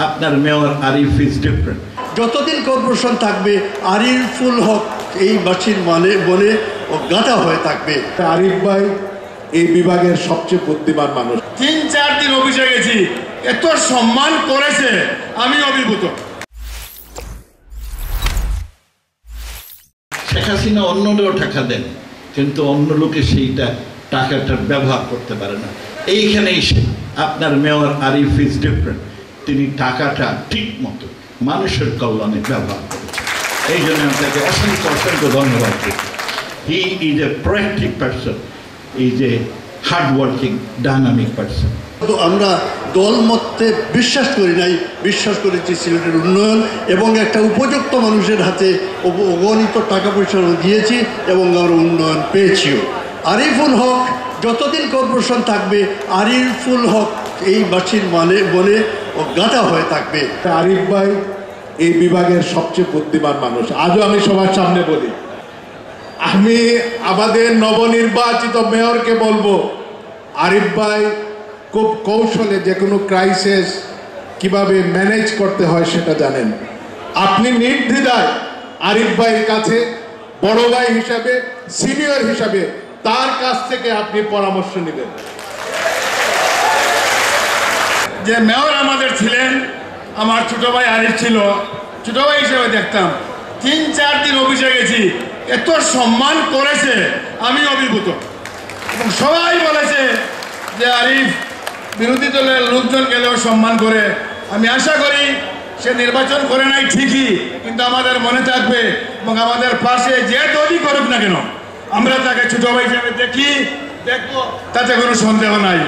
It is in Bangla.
আপনার মেয়র আরিফ ইজ ডিফারেন্ট। যতদিন কর্পোরেশন থাকবে আরিফুল হক এই বাসীর বনে গাঁথা হয়ে থাকবে। আরিফ ভাই এই বিভাগের সবচেয়ে বুদ্ধিমান মানুষ। 3-4 দিন অফিসে গেছি, এত সম্মান করেছে, আমি অভিভূত। শেখ হাসিনা অন্যরাও টাকা দেন, কিন্তু অন্য লোকে সেইটা টাকাটার ব্যবহার করতে পারে না। এইখানেই সে আপনার মেয়র আরিফ ইজ ডিফারেন্ট। তিনি টাকাটা ঠিক মতো মানুষের কল্যাণে ব্যবহার করেছেন। এই জন্য আপনাকে অসংখ্য অসংখ্য ধন্যবাদ দিই। He is a proactive person, is a hard working dynamic person. আমরা দলমতে বিশ্বাস করি নাই, বিশ্বাস করেছি সিলেটের উন্নয়ন এবং একটা উপযুক্ত মানুষের হাতে অগণিত টাকা পয়সা দিয়েছি এবং আমরা উন্নয়ন পেয়েছিও। আরিফুল হক যতদিন কর্পোরেশন থাকবে আরিফুল হক এই বাসীর বনে গাঁথা হয়ে থাকবে। আরিফ ভাই এই বিভাগের সবচেয়ে বুদ্ধিমান মানুষ। আজও আমি সবার সামনে বলি, আমি আমাদের নবনির্বাচিত মেয়রকে বলবো, আরিফ ভাই খুব কৌশলে যে কোনো ক্রাইসিস কিভাবে ম্যানেজ করতে হয় সেটা জানেন। আপনি নির্দ্বিধায় আরিফ ভাইয়ের কাছে বড় ভাই হিসাবে, সিনিয়র হিসাবে তার কাছ থেকে আপনি পরামর্শ নেবেন। যে মেয়র আমাদের ছিলেন, আমার ছোট ভাই আরিফ ছিল, ছোট ভাই হিসেবে দেখতাম। 3-4 দিন অফিসে গেছি, এত সম্মান করেছে, আমি অভিভূত। এবং সবাই বলেছে যে আরিফ বিরোধী দলের লোকজন গেলেও সম্মান করে। আমি আশা করি সে নির্বাচন করে নাই ঠিকই, কিন্তু আমাদের মনে থাকবে এবং আমাদের পাশে যে দলই করুক না কেন আমরা তাকে ছোট ভাই হিসেবে দেখবো, তাতে কোনো সন্দেহ নাই।